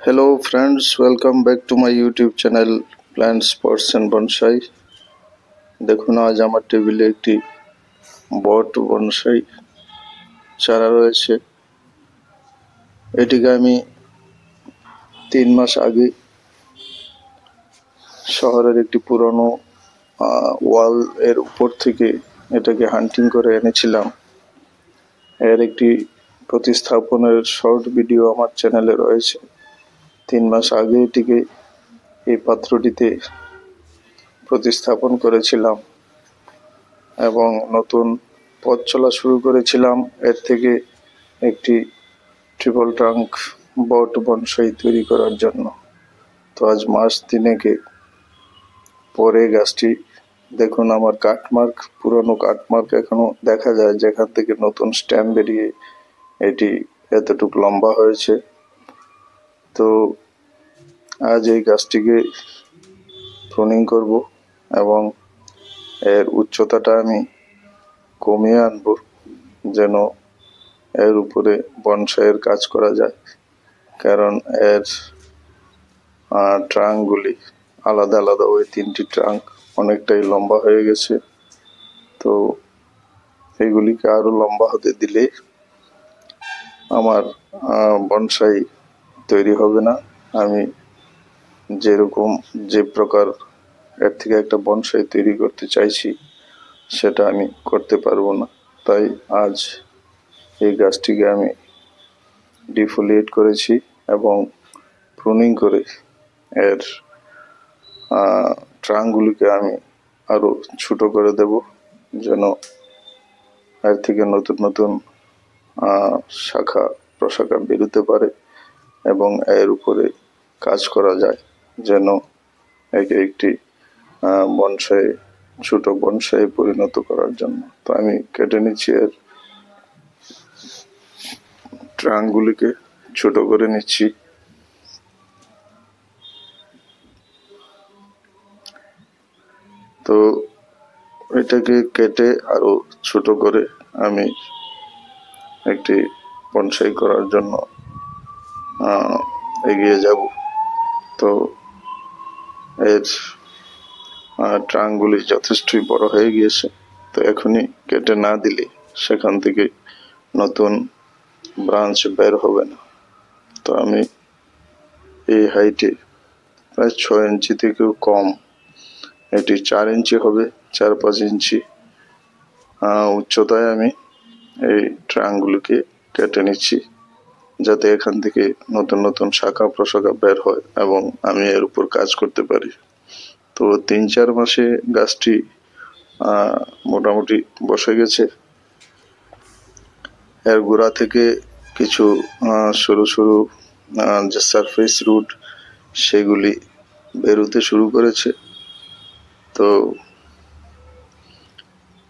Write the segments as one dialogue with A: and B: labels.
A: Hello friends, welcome back to my YouTube channel Plants, Pots and Bonsai। দেখুন আজ আমার টেবিলে একটি বট বনসাই চারা রয়েছে। এটিকে আমি 3 মাস আগে শহরের একটি পুরনো ওয়াল এর উপর থেকে এটাকে হান্টিং করে এনেছিলাম। এর একটি প্রতিস্থাপনের শর্ট ভিডিও আমার চ্যানেলে রয়েছে। 3 মাস আগে এটিকে এই পাত্রটিতে প্রতিস্থাপন করেছিলাম এবং নতুন পথ চলা শুরু করেছিলাম এর থেকে একটি ট্রিপল ট্রাঙ্ক বট বনসাই তৈরি করার জন্য। তো আজ মাস 3 পরে গাছটি দেখুন, আমার কাটমার্ক, পুরনো কাটমার্ক এখনো দেখা যায়, যেখান থেকে নতুন স্ট্যাম বেরিয়ে এটি এতটুকু লম্বা হয়েছে। তো আজ এই গাছটিকে প্রুনিং করব এবং এর উচ্চতাটা আমি কমিয়ে আনব, যেন এর উপরে বনসাইয়ের কাজ করা যায়। কারণ এর ট্রাঙ্কগুলি আলাদা আলাদা, ওই 3টি ট্রাঙ্ক অনেকটাই লম্বা হয়ে গেছে। তো এগুলিকে আরো লম্বা হতে দিলে আমার বনসাই তৈরি হবে না। আমি যে প্রকার এর থেকে একটা বনসাই তৈরি করতে চাইছি সেটা আমি করতে পারবো না। তাই আজ এই গাছটিকে আমি ডিফোলিয়েট করেছি এবং প্রুনিং করে এর ট্রাঙ্কগুলিকে আমি আরো ছোট করে দেব, যেন এর থেকে নতুন নতুন শাখা প্রশাখা বেরোতে পারে এবং এর উপরে কাজ করা যায়, যেন একে একটি বনসাই, ছোট বনসাই পরিণত করার জন্য। তো আমি কেটে নিচ্ছি, এর ট্রাঙ্কগুলিকে ছোট করে নিচ্ছি। তো এটাকে কেটে আরো ছোট করে আমি একটি বনসাই করার জন্য এগিয়ে যাব। তো এর ট্রাঙ্কগুলি যথেষ্টই বড় হয়ে গিয়েছে। তো এখনই কেটে না দিলে সেখান থেকে নতুন ব্রাঞ্চ বের হবে না। তো আমি এই হাইটে প্রায় 6 ইঞ্চি থেকেও কম, এটি 4 ইঞ্চি হবে, 4-5 ইঞ্চি উচ্চতায় আমি এই ট্রাঙ্কগুলিকে কেটে নিচ্ছি, যাতে এখান থেকে নতুন নতুন শাখা প্রশাখা বের হয় এবং আমি এর উপর কাজ করতে পারি। তো 3-4 মাসে গাছটি মোটামুটি বসে গেছে। এর গোড়া থেকে কিছু সরু সরু যে সারফেস রুট সেগুলি বেরোতে শুরু করেছে। তো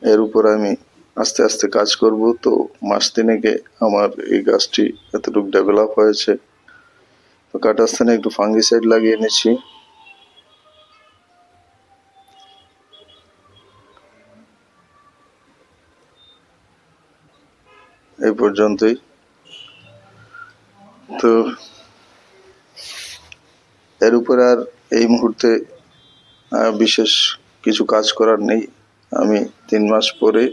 A: এর উপর আমি আস্তে আস্তে কাজ করব। তো মাস 3 আমার এই গাছটি এতটুকু ডেভেলপ হয়েছে। তো কাটার স্থানে একটু ফাঙ্গিসাইড লাগিয়ে নিচ্ছি। এই পর্যন্তই। তো এর উপরে আর এই মুহূর্তে বিশেষ কিছু কাজ করার নেই। আমি 3 মাস পরে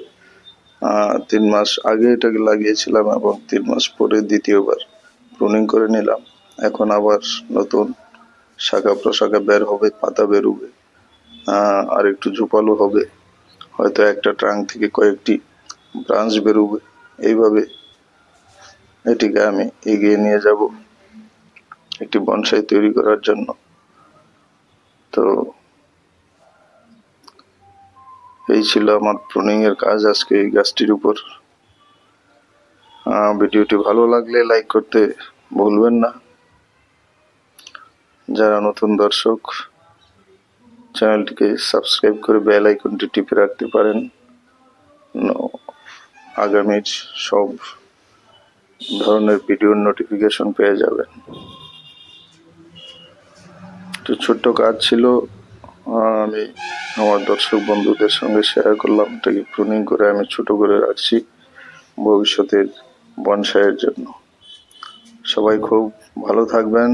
A: 3 মাস আগে এটাকে লাগিয়েছিলাম এবং 3 মাস পরে দ্বিতীয়বার প্রুনিং করে নিলাম। এখন আবার নতুন শাখা প্রশাখা বের হবে, পাতা বেরোবে, আর একটু ঝোপালো হবে, হয়তো একটা ট্রাঙ্ক থেকে কয়েকটি ব্রাঞ্চ বেরোবে। এইভাবে এটিকে আমি এগিয়ে নিয়ে যাব একটি বনসাই তৈরি করার জন্য। তো এই ছিল আমার প্রুনিং এর কাজ আজকে এই গাছটির উপর। ভিডিওটি ভালো লাগলে লাইক করতে ভুলবেন না। যারা নতুন দর্শক, চ্যানেলটিকে সাবস্ক্রাইব করে বেল আইকনটি টিপে রাখতে পারেন, আগামীর সব ধরনের ভিডিওর নোটিফিকেশন পেয়ে যাবেন। তো ছোট্ট কাজ ছিল, আমি আমার দর্শক বন্ধুদের সঙ্গে শেয়ার করলাম। এটাকে প্রুনিং করে আমি ছোট করে রাখছি ভবিষ্যতের বনসাইয়ের জন্য। সবাই খুব ভালো থাকবেন।